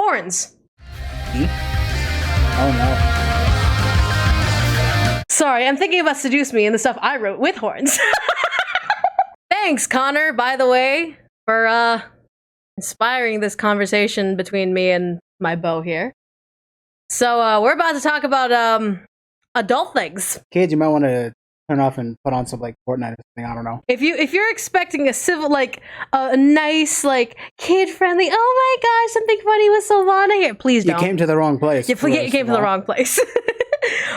horns? E? Oh no. Sorry, I'm thinking about Seduce Me and the stuff I wrote with horns. Thanks, Connor, by the way, for inspiring this conversation between me and my beau here. So we're about to talk about adult things. Kids, you might want to turn off and put on some like Fortnite or something. I don't know. If you're expecting a civil, like a nice, like kid friendly, oh my gosh, something funny with Sylvana here, please don't. You came to the wrong place. You came to the wrong place.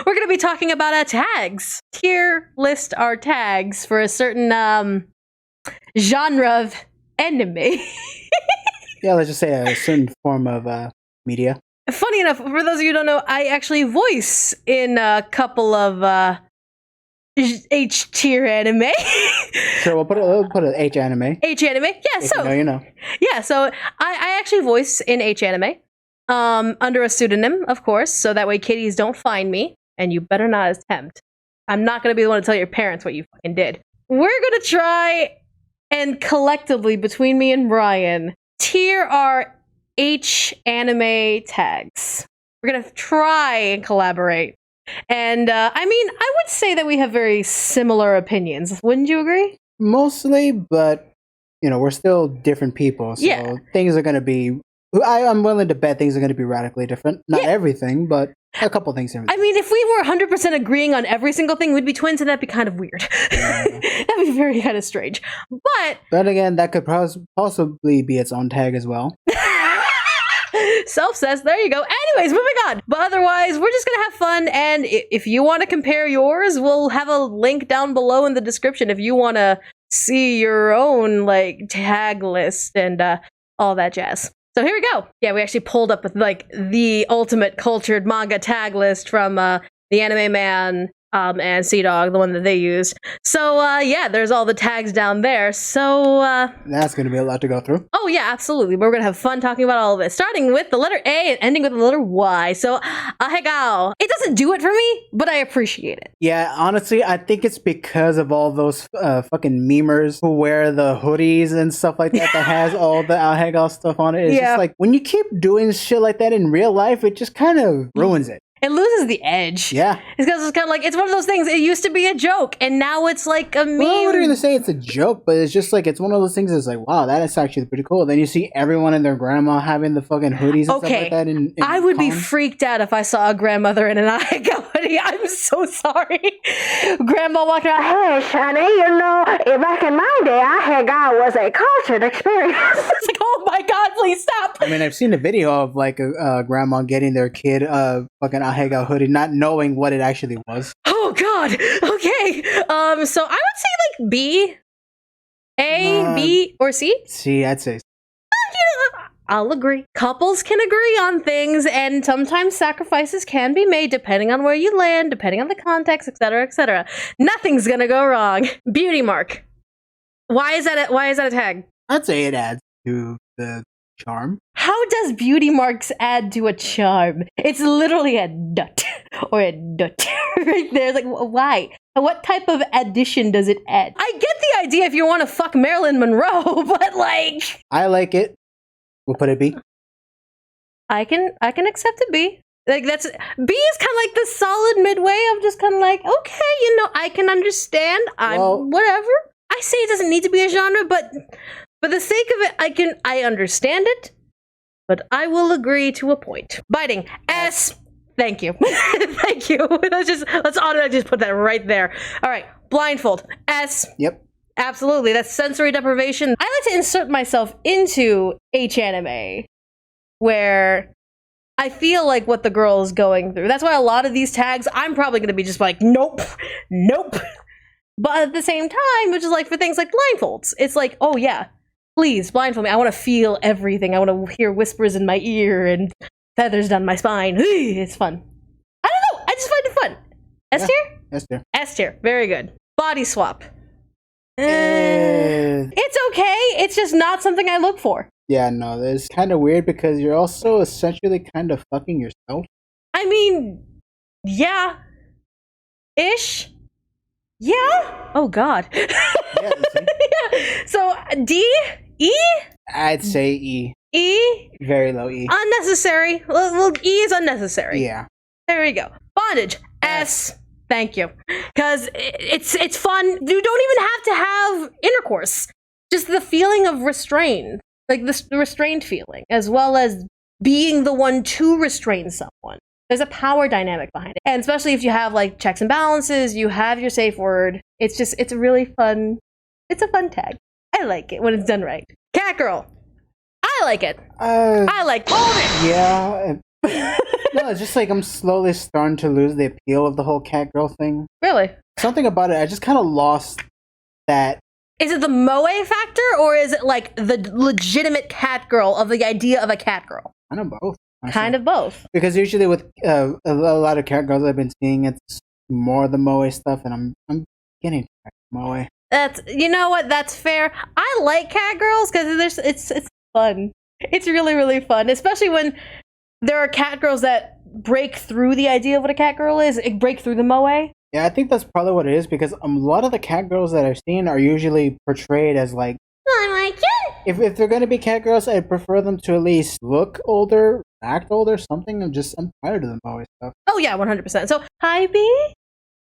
We're gonna be talking about tags. Tier list our tags for a certain genre of anime. Yeah, let's just say a certain form of media. Funny enough, for those of you who don't know, I actually voice in a couple of H tier anime. Sure, we'll put an H anime. H anime, yeah. So you know. Yeah, so I actually voice in H anime, under a pseudonym, of course, so that way kiddies don't find me, and you better not attempt. I'm not gonna be the one to tell your parents what you fucking did. We're gonna try and collectively, between me and Bryan, tier our H anime tags. We're gonna try and collaborate. And I mean, I would say that we have very similar opinions. Wouldn't you agree? Mostly, but you know, we're still different people, so yeah. Things are gonna be. I'm willing to bet things are gonna be radically different. Not everything, but a couple things. I mean, if we were 100% agreeing on every single thing, we'd be twins, and that'd be kind of weird. Yeah. That'd be very kind of strange. But again, that could possibly be its own tag as well. Self says, there you go. Anyways, moving on. But otherwise, we're just gonna have fun, and if you want to compare yours, we'll have a link down below in the description if you want to see your own like tag list and all that jazz. So here we go. Yeah, we actually pulled up with like the ultimate cultured manga tag list from the Anime Man and Sea Dog, the one that they used. So yeah, there's all the tags down there. So that's gonna be a lot to go through. Oh yeah, absolutely. We're gonna have fun talking about all of it, starting with the letter A and ending with the letter Y. So ℌ𝔢𝔫𝔸. It doesn't do it for me, but I appreciate it. Yeah, honestly, I think it's because of all those fucking memers who wear the hoodies and stuff like that that has all the ℌ𝔢𝔫𝔸 stuff on it. It's just like when you keep doing shit like that in real life, it just kind of ruins it. It loses the edge. Yeah. It's because it's kind of like, it's one of those things, it used to be a joke, and now it's like a meme. Well, I wouldn't even say it's a joke, but it's just like, it's one of those things that's like, wow, that is actually pretty cool. Then you see everyone and their grandma having the fucking hoodies and stuff like that. I would be freaked out if I saw a grandmother in an ℌ𝔢𝔫𝔸 hoodie. I'm so sorry. Grandma walking around, hey, Shani, you know, back in my day, ℌ𝔢𝔫𝔸 was a cultured experience. It's like, oh my god, please stop. I mean, I've seen a video of like a grandma getting their kid a fucking ℌ𝔢𝔫𝔸 hoodie, not knowing what it actually was. Oh god. Okay. So I would say like B, A, B, or C. C, I'd say. I'll agree. Couples can agree on things, and sometimes sacrifices can be made depending on where you land, depending on the context, etc., etc. Nothing's gonna go wrong. Beauty mark. Why is that a tag? I'd say it adds to the charm. How does beauty marks add to a charm? It's literally a dot or a dot right there. Like, why? What type of addition does it add? I get the idea if you want to fuck Marilyn Monroe, but like, I like it. We'll put it B. I can accept a B. Like B is kind of like the solid midway of just kind of like, okay, you know, I can understand. Whatever. I say it doesn't need to be a genre, but for the sake of it, I understand it, but I will agree to a point. Biting. S. Thank you. Thank you. Let's automatically just put that right there. All right. Blindfold. S. Yep. Absolutely. That's sensory deprivation. I like to insert myself into H anime, where I feel like what the girl is going through. That's why a lot of these tags, I'm probably going to be just like, nope, nope. But at the same time, which is like for things like blindfolds, it's like, oh yeah, please blindfold me. I want to feel everything. I want to hear whispers in my ear and feathers down my spine. It's fun. I don't know. I just find it fun. S tier? S tier. S tier. Very good. Body swap. It's okay. It's just not something I look for. Yeah, no, it's kind of weird because you're also essentially kind of fucking yourself. I mean, yeah. Ish. Yeah. Oh god. Yeah. Yeah. So D? E? I'd say E. E? Very low E. Unnecessary. Well, E is unnecessary. Yeah. There we go. Bondage. S. Thank you. Because it's fun. You don't even have to have intercourse. Just the feeling of restraint. Like the restrained feeling. As well as being the one to restrain someone. There's a power dynamic behind it. And especially if you have like checks and balances, you have your safe word. It's a really fun, it's a fun tag. I like it when it's done right. Catgirl. I like it. I like it. Yeah. No, it's just like I'm slowly starting to lose the appeal of the whole catgirl thing. Really? Something about it, I just kind of lost that. Is it the moe factor, or is it like the legitimate catgirl of the idea of a catgirl? Kind of both. Honestly. Kind of both. Because usually with a lot of catgirls I've been seeing, it's more the moe stuff, and I'm getting tired of moe. That's, you know what? That's fair. I like catgirls because it's fun. It's really, really fun, especially when there are catgirls that break through the idea of what a catgirl is, break through the moe. Yeah, I think that's probably what it is, because a lot of the catgirls that I've seen are usually portrayed as like, I like it. If they're going to be catgirls, I prefer them to at least look older, act older, something. I'm tired of the moe stuff. Oh yeah, 100%. So, hi B?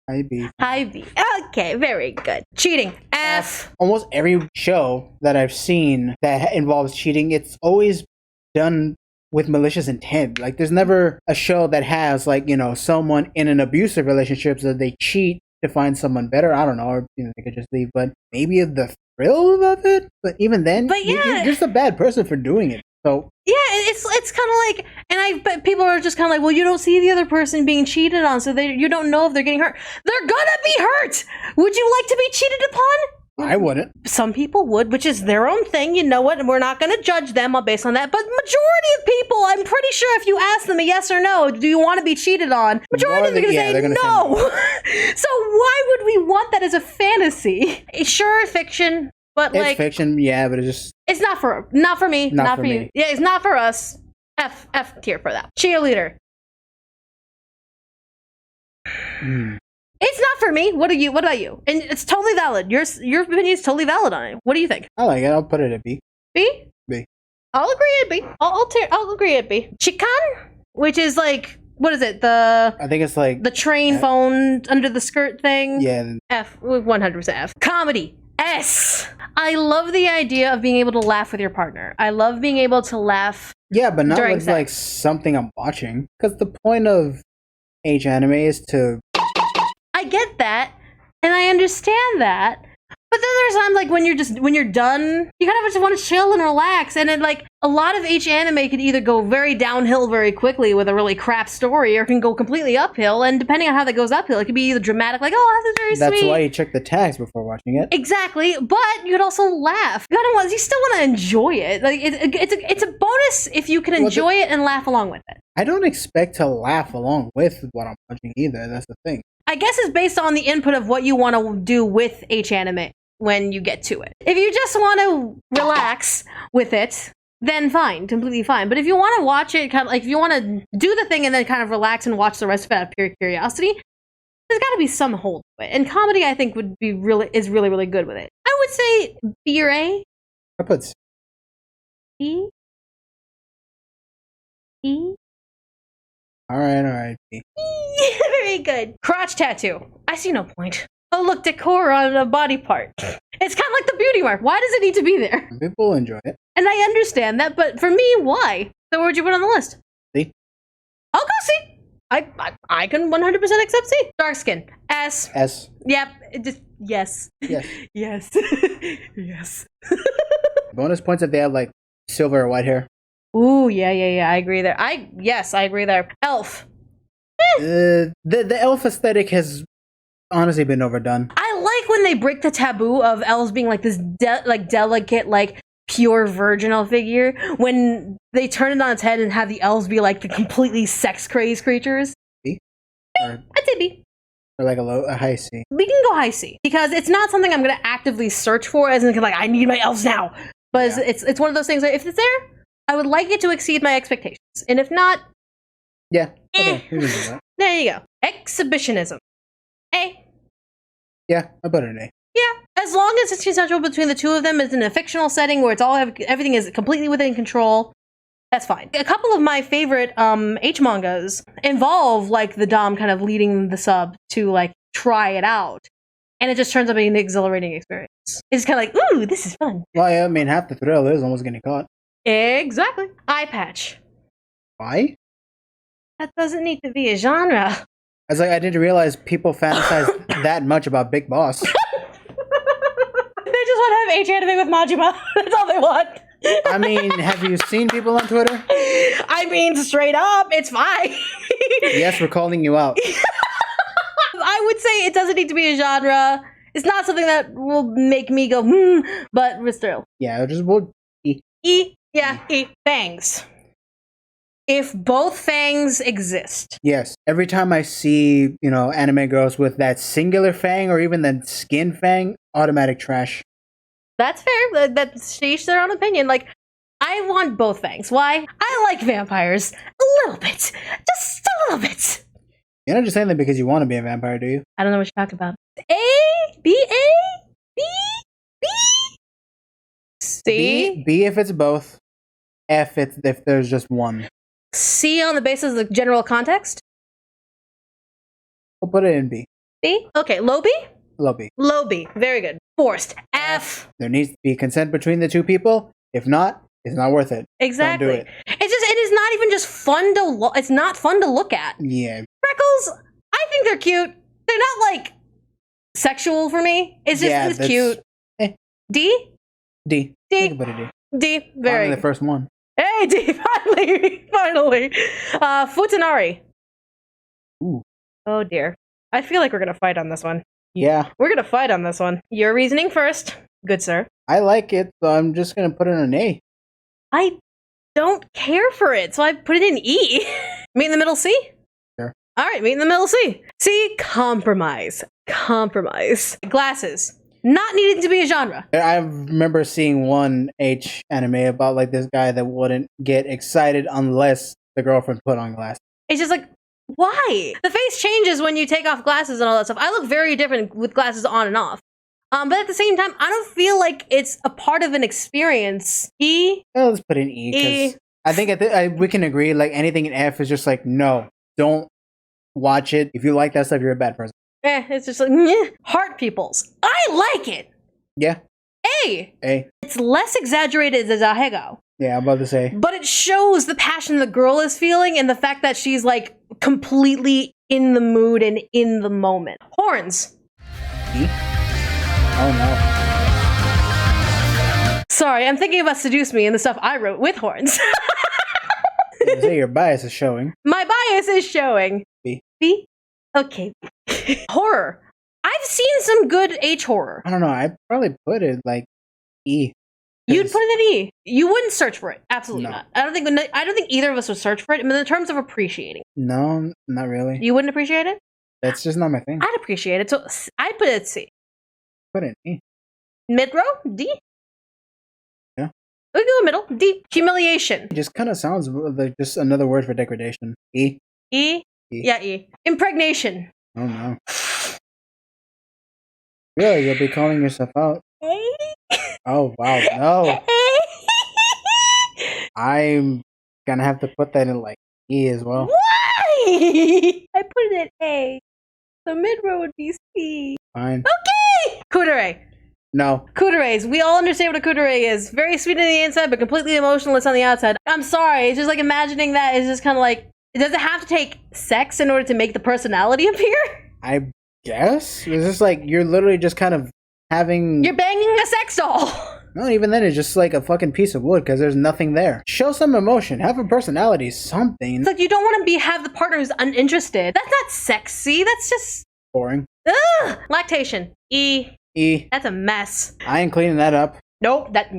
Hi B. Hi B. Okay, very good. Cheating. F. Almost every show that I've seen that involves cheating, it's always done with malicious intent. Like, there's never a show that has, like, someone in an abusive relationship so they cheat to find someone better. I don't know, or they could just leave. But maybe the thrill of it. But even then, you're just a bad person for doing it. So yeah, it's kind of like, but people are just kind of like, well, you don't see the other person being cheated on, so you don't know if they're getting hurt. They're gonna be hurt. Would you like to be cheated upon? I wouldn't. Some people would, which is their own thing. You know what? And we're not going to judge them based on that. But majority of people, I'm pretty sure if you ask them a yes or no, do you want to be cheated on? Majority of them are going to say no. So why would we want that as a fantasy? Sure, fiction, but it's fiction, yeah, but it's not for me, not for you. Yeah, it's not for us. F tier for that. Cheerleader. It's not for me. What about you? And it's totally valid. Your opinion is totally valid on it. What do you think? I like it. I'll put it at B. B? B. I'll agree at B. I'll agree at B. Chikan, which is like, what is it? I think it's like the train phone under the skirt thing. Yeah. F. 100% F. Comedy. S. I love the idea of being able to laugh with your partner. I love being able to laugh. Yeah, but not with sex. Like something I'm watching. Because the point of anime is to. I get that, and I understand that, but then there's times like when you're done, you kind of just want to chill and relax, and then like a lot of anime can either go very downhill very quickly with a really crap story, or can go completely uphill, and depending on how that goes uphill, it could be either dramatic, like, oh, this is very sweet. That's why you check the tags before watching it. Exactly, but you could also laugh. You still want to enjoy it. Like it's a bonus if you can enjoy it and laugh along with it. I don't expect to laugh along with what I'm watching either. That's the thing. I guess it's based on the input of what you want to do with anime when you get to it. If you just want to relax with it, then fine, completely fine. But if you want to watch it, kind of like if you want to do the thing and then kind of relax and watch the rest of it out of pure curiosity, there's got to be some hold to it. And comedy, I think, is really, really good with it. I would say B or A. I put E. E. All right. B. Very good. Crotch tattoo. I see no point. Oh, look, decor on a body part. It's kind of like the beauty mark. Why does it need to be there? People enjoy it. And I understand that, but for me, why? So where'd you put on the list? C. I'll go C. I can 100% accept C. Dark skin. S. S. Yep. Yes. Yes. Yes. Yes. Bonus points if they have like silver or white hair. Ooh, yeah. I agree there. I agree there. Elf. The elf aesthetic has honestly been overdone. I like when they break the taboo of elves being like this delicate, like pure virginal figure. When they turn it on its head and have the elves be like the completely sex crazed creatures. B? I'd say B. Or like a high C. We can go high C because it's not something I'm going to actively search for as in like I need my elves now. But yeah. It's one of those things that if it's there, I would like it to exceed my expectations. And if not, yeah. Okay, we can do that. There you go. Exhibitionism. A. Yeah, I put it an A. Yeah, as long as it's consensual between the two of them, it's in a fictional setting where everything is completely within control. That's fine. A couple of my favorite H mangas involve like the dom kind of leading the sub to like try it out, and it just turns out being an exhilarating experience. It's kind of like, ooh, this is fun. Well, yeah, I mean, half the thrill is almost getting caught. Exactly. Eye patch. Why? That doesn't need to be a genre. I was like, I didn't realize people fantasize that much about Big Boss. They just want to have H anime with Majima. That's all they want. I mean, have you seen people on Twitter? I mean, straight up, it's fine. Yes, we're calling you out. I would say it doesn't need to be a genre. It's not something that will make me go, but we're still. Yeah, we'll E. Fangs. If both fangs exist. Yes. Every time I see, anime girls with that singular fang or even that skin fang, automatic trash. That's fair. That's each their own opinion. Like, I want both fangs. Why? I like vampires. A little bit. Just a little bit. You're not just saying that because you want to be a vampire, do you? I don't know what you're talking about. A, B, A, B, B, C. B if it's both. F if there's just one. C on the basis of the general context? We'll put it in B. B? Okay, low B? Low B. Low B. Very good. Forced. F. There needs to be consent between the two people. If not, it's not worth it. Exactly. Don't do it. It is not even just fun to it's not fun to look at. Yeah. Freckles, I think they're cute. They're not like sexual for me. It's just it's cute. D? D. D. Think about a D. D. Very. Finally the first one. Hey, D. Finally. Futanari. Ooh. Oh dear. I feel like we're gonna fight on this one. Yeah. We're gonna fight on this one. Your reasoning first. Good sir. I like it, so I'm just gonna put it in an A. I don't care for it, so I put it in E. Meet in the middle C? Sure. Alright, meet in the middle C. C, compromise. Compromise. Glasses. Not needing to be a genre. I remember seeing one H anime about like this guy that wouldn't get excited unless the girlfriend put on glasses. It's just like, why? The face changes when you take off glasses and all that stuff. I look very different with glasses on and off. But at the same time, I don't feel like it's a part of an experience. E? Well, let's put in E, because I think we can agree, like, anything in F is just like, no, don't watch it. If you like that stuff, you're a bad person. It's just like, meh. Heart Peoples. I like it! Yeah. A! A. It's less exaggerated than ℌ𝔢𝔫𝔸. Yeah, I'm about to say. But it shows the passion the girl is feeling and the fact that she's, like, completely in the mood and in the moment. Horns. E? Oh no. Sorry, I'm thinking about Seduce Me and the stuff I wrote with horns. You say your bias is showing. My bias is showing. B. B? Okay. Horror. I've seen some good H horror. I don't know. I'd probably put it like E. You'd put it in E. You wouldn't search for it. Absolutely No. not. I don't think either of us would search for it. I mean, in terms of appreciating. No, not really. You wouldn't appreciate it? That's just not my thing. I'd appreciate it. So I'd put it at C. Put it in E. Mid row? D? Yeah. We go middle. D. Humiliation. It just kind of sounds like just another word for degradation. E. E? E. Yeah, E. Impregnation. Oh no. Really, you'll be calling yourself out. Oh wow, no. I'm gonna have to put that in like E as well. Why? I put it at A. So mid row would be C. Fine. Okay! Kudere. No. Kuderes. We all understand what a kudere is. Very sweet on the inside, but completely emotionless on the outside. I'm sorry. It's just like imagining that is just kind of like, does it have to take sex in order to make the personality appear? I guess. It's just like, you're literally just kind of having... You're banging a sex doll. No, even then, it's just like a fucking piece of wood because there's nothing there. Show some emotion. Have a personality. Something. It's like you don't want to have the partner who's uninterested. That's not sexy. That's just... Boring. Ugh! Lactation. E. E. That's a mess. I ain't cleaning that up. Nope. That...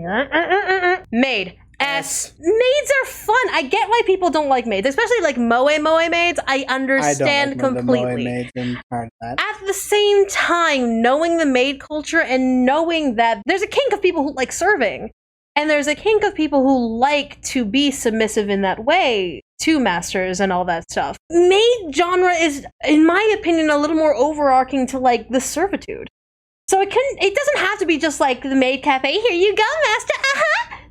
Maid. S. Maids are fun. I get why people don't like maids, especially like moe maids. I understand completely. The moe maids and part of that. At the same time, knowing the maid culture and knowing that there's a kink of people who like serving, and there's a kink of people who like to be submissive in that way to masters and all that stuff. Maid genre is, in my opinion, a little more overarching to like the servitude. So it doesn't have to be just like the maid cafe. Here you go, master.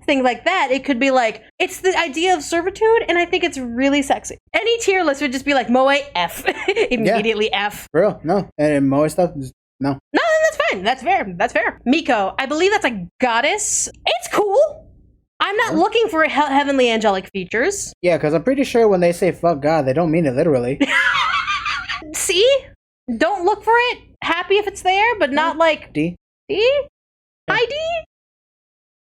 things like that. It could be like, it's the idea of servitude, and I think it's really sexy. Any tier list would just be like, moe, F. Immediately F. For real, no. And moe stuff, no. No, that's fine. That's fair. That's fair. Miko, I believe that's a goddess. It's cool. I'm not looking for heavenly angelic features. Yeah, because I'm pretty sure when they say fuck God, they don't mean it literally. See? Don't look for it. Happy if it's there, but not like... D? D? High D?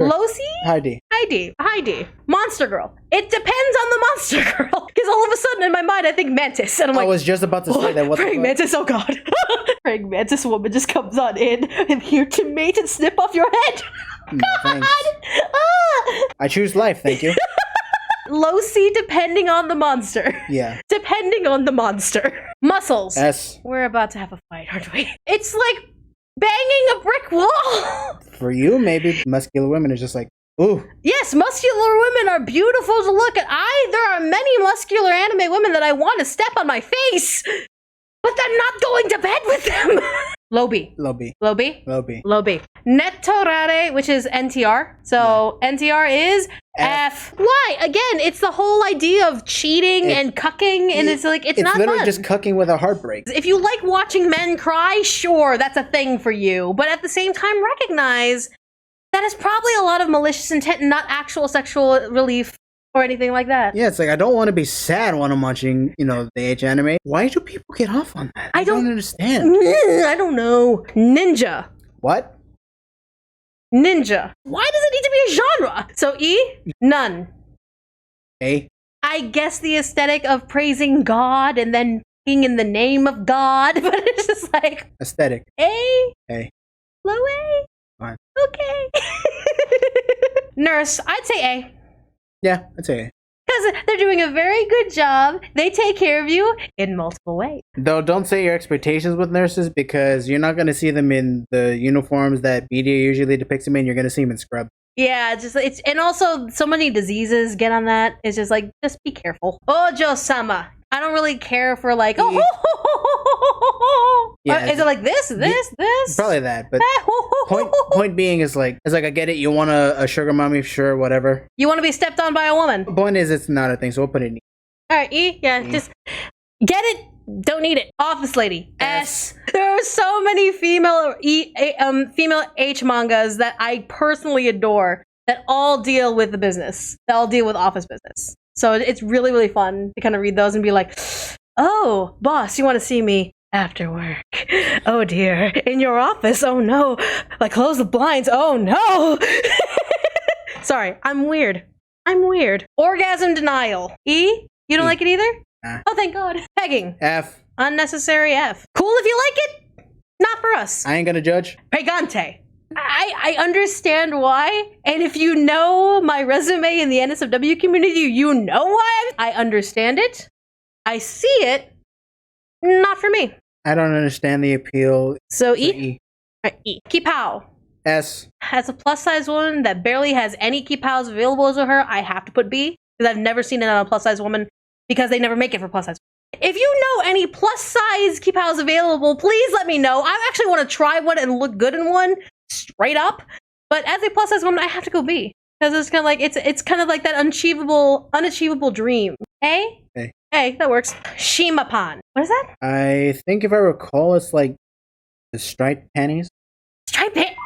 Sure. Low C? High D. High D. High D. Monster girl. It depends on the monster girl. Because all of a sudden in my mind I think mantis. And I'm like... I was just about to say that. What praying mantis, oh god. Praying mantis woman just comes on in. I'm here to mate and snip off your head. No, thanks. Ah! I choose life, thank you. Low C depending on the monster. Yeah. Depending on the monster. Muscles. S. We're about to have a fight, aren't we? It's like banging a brick wall. For you, maybe muscular women is just like, ooh. Yes, muscular women are beautiful to look at. There are many muscular anime women that I want to step on my face, but I'm not going to bed with them. Low B. Low B. Low B? Low B. Low B. Nettorare, which is NTR. So NTR is F. Why? Again, it's the whole idea of cheating and cucking, and it's like, it's not literally fun. just cucking with a heartbreak. If you like watching men cry, sure, that's a thing for you. But at the same time, recognize that is probably a lot of malicious intent and not actual sexual relief or anything like that. Yeah, it's like, I don't want to be sad when I'm watching, the H anime. Why do people get off on that? I don't understand. I don't know. Ninja. What? Ninja. Why does it need to be a genre? So E? None. A? I guess the aesthetic of praising God and then being in the name of God, but it's just like... Aesthetic. A? A. Low A? Fine. Okay. Nurse, I'd say A. Yeah, I'd say A. Because they're doing a very good job. They take care of you in multiple ways. Though, don't set your expectations with nurses, because you're not going to see them in the uniforms that media usually depicts them in. You're going to see them in scrub. Yeah, and also so many diseases get on that. It's just like, just be careful. Ojo-sama. I don't really care for like, yeah, is it like this? Probably that, but point being is like, I get it. You want a sugar mommy, sure, whatever. You want to be stepped on by a woman. Point is, it's not a thing, so we'll put it in E. All right, E, yeah, just get it. Don't need it. Office lady. S. There are so many female H mangas that I personally adore that all deal with the business. That all deal with office business. So it's really, really fun to kind of read those and be like, oh, boss, you want to see me after work? Oh dear. In your office? Oh no. Like, close the blinds. Oh no. Sorry, I'm weird. Orgasm denial. E? You don't like it either? Nah. Oh, thank God. Pegging. F. Unnecessary F. Cool if you like it. Not for us. I ain't gonna judge. Pregante. I understand why, and if you know my resume in the NSFW community, you know why. I understand it. I see it. Not for me. I don't understand the appeal. So E? E. Right, E. Kipao. S. As a plus-size woman that barely has any kipaos available to her, I have to put B, because I've never seen it on a plus-size woman, because they never make it for plus-size. If you know any plus-size kipaos available, please let me know. I actually want to try one and look good in one. Straight up, but as a plus size woman, I have to go B, because it's kind of like it's kind of like that unachievable dream. A, that works. Shimapan. What is that? I think if I recall, it's like the striped panties. Striped pants.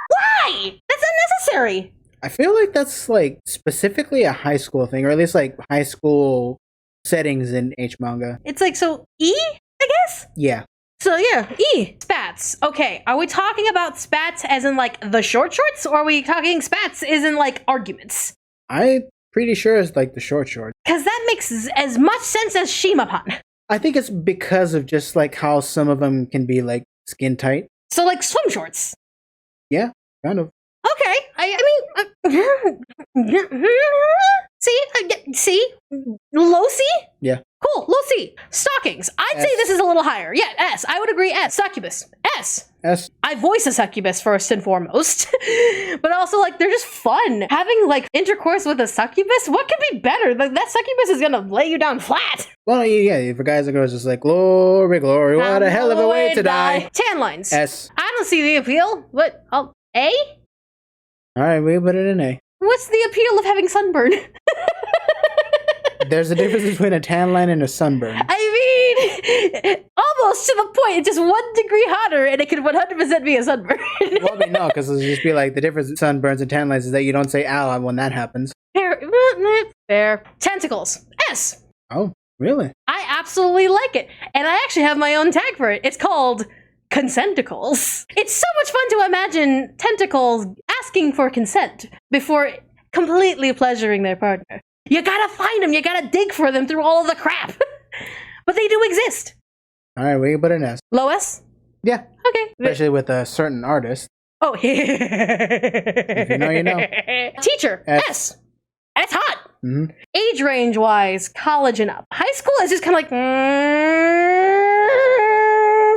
Why? That's unnecessary. I feel like that's like specifically a high school thing, or at least like high school settings in H manga. It's like, so E, I guess. Yeah. So yeah, E. Spats. Okay, are we talking about spats as in like the short shorts, or are we talking spats as in like arguments? I'm pretty sure it's like the short shorts. Because that makes as much sense as Shimapan. I think it's because of just like how some of them can be like skin tight. So like swim shorts. Yeah, kind of. Okay, I mean, see, low C? Yeah. Cool, low C. Stockings. I'd say this is a little higher. Yeah, S. I would agree S. Succubus. S. I voice a succubus first and foremost. But also, like, they're just fun. Having, like, intercourse with a succubus, what could be better? Like, that succubus is gonna lay you down flat. Well, yeah, for guys and girls, just like, glory, glory, what a hell of a way to die. Tan lines. S. I don't see the appeal. What? Oh, A? All right, we put it in A. What's the appeal of having sunburn? There's a difference between a tan line and a sunburn. I mean, almost to the point. It's just 1 degree hotter, and it could 100% be a sunburn. Well, no, because it'll just be like the difference between sunburns and tan lines is that you don't say "ow" when that happens. Fair. Tentacles. S. Oh, really? I absolutely like it, and I actually have my own tag for it. It's called Consenticles. It's so much fun to imagine tentacles asking for consent before completely pleasuring their partner. You gotta find them. You gotta dig for them through all of the crap. But they do exist. All right, we can put an S. Low S? Yeah. Okay. Especially with a certain artist. Oh, If you know, you know. Teacher. S. It's hot. Mm-hmm. Age range wise, college and up. High school is just kind of like.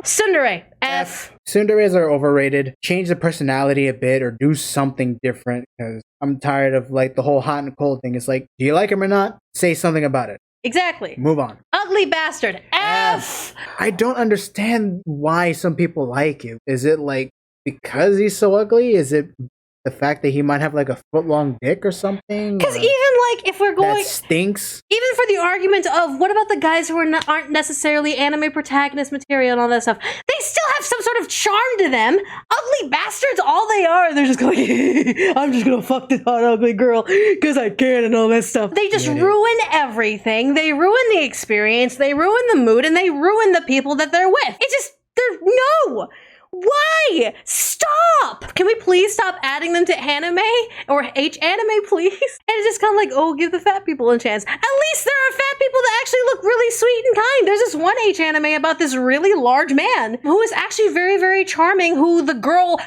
Tsundere. F. Tsunderes are overrated. Change the personality a bit or do something different because I'm tired of like the whole hot and cold thing. It's like, do you like him or not? Say something about it. Exactly. Move on. Ugly bastard. F. I don't understand why some people like it. Is it like because he's so ugly? Is it the fact that he might have like a foot-long dick or something? Because even like if we're going, that stinks. even for the argument of what about the guys who aren't necessarily anime protagonist material and all that stuff, they still have some sort of charm to them. Ugly bastards, all they are, they're just going, I'm just gonna fuck this hot ugly girl because I can and all that stuff. They just ruin everything. They ruin the experience. They ruin the mood, and they ruin the people that they're with. It's just no. Why? Stop! Can we please stop adding them to anime? Or H-anime, please? And it's just kind of like, oh, give the fat people a chance. At least there are fat people that actually look really sweet and kind. There's this one H-anime about this really large man who is actually very, very charming, who the girl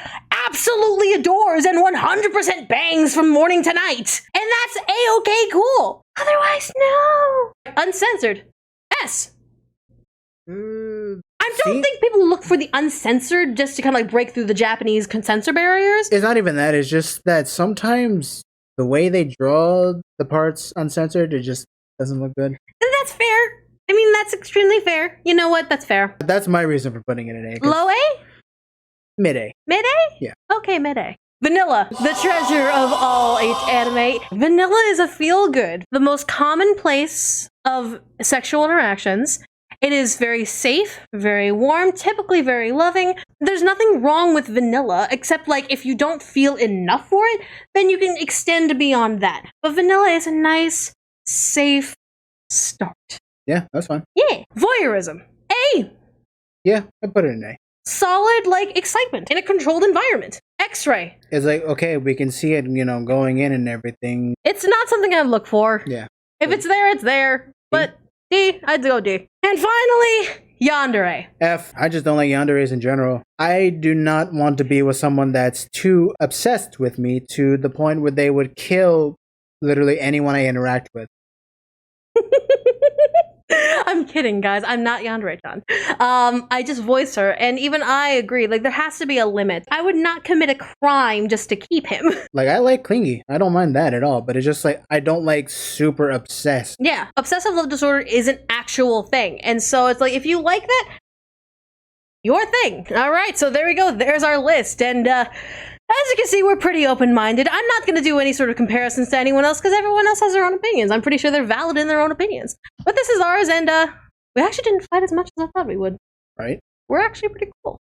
absolutely adores and 100% bangs from morning to night. And that's A-okay cool. Otherwise, no. Uncensored. S. I don't think people look for the uncensored just to kind of like break through the Japanese censor barriers. It's not even that. It's just that sometimes the way they draw the parts uncensored, it just doesn't look good. And that's fair. I mean, that's extremely fair. You know what? That's fair. That's my reason for putting it in A. Low A? Mid A. Mid A? Yeah. Okay, mid A. Vanilla, the treasure of all H-anime. Vanilla is a feel-good, the most commonplace of sexual interactions. It is very safe, very warm, typically very loving. There's nothing wrong with vanilla, except like if you don't feel enough for it, then you can extend beyond that. But vanilla is a nice, safe start. Yeah, that's fine. Yeah. Voyeurism. A. Yeah, I put it in A. Solid, like, excitement in a controlled environment. X-ray. It's like, okay, we can see it, going in and everything. It's not something I look for. Yeah. If it's there, it's there. But D, I'd go D. And finally, yandere. F. I just don't like yanderes in general. I do not want to be with someone that's too obsessed with me to the point where they would kill literally anyone I interact with. I'm kidding, guys. I'm not yandere-chan. I just voice her, and even I agree. Like, there has to be a limit. I would not commit a crime just to keep him. Like, I like clingy. I don't mind that at all. But it's just like, I don't like super obsessed. Yeah. Obsessive love disorder is an actual thing. And so it's like, if you like that, your thing. All right. So there we go. There's our list. And, as you can see, we're pretty open-minded. I'm not going to do any sort of comparisons to anyone else because everyone else has their own opinions. I'm pretty sure they're valid in their own opinions. But this is ours, and we actually didn't fight as much as I thought we would. Right? We're actually pretty cool.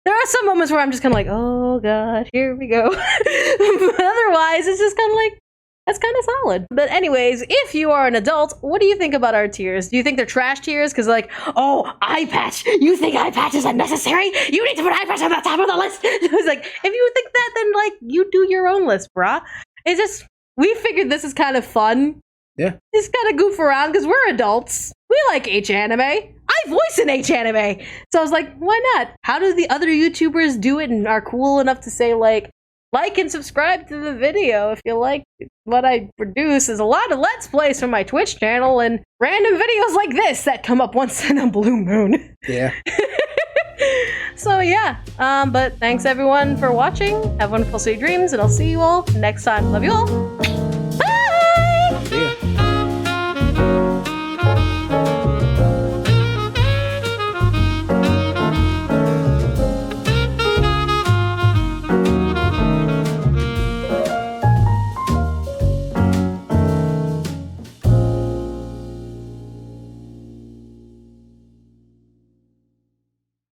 There are some moments where I'm just kind of like, oh god, here we go. But otherwise, it's just kind of like, that's kind of solid. But anyways, if you are an adult, what do you think about our tiers? Do you think they're trash tiers? Because like, oh, eye patch. You think eye patch is unnecessary? You need to put eye patch on the top of the list. It's like, if you think that, then like, you do your own list, brah. It's just, we figured this is kind of fun. Yeah. Just kind of goof around because we're adults. We like H-anime. I voice an H-anime. So I was like, why not? How do the other YouTubers do it and are cool enough to say like and subscribe to the video if you like what I produce. There's a lot of Let's Plays from my Twitch channel and random videos like this that come up once in a blue moon. Yeah. So yeah, but thanks everyone for watching. Have wonderful sweet dreams, and I'll see you all next time. Love you all.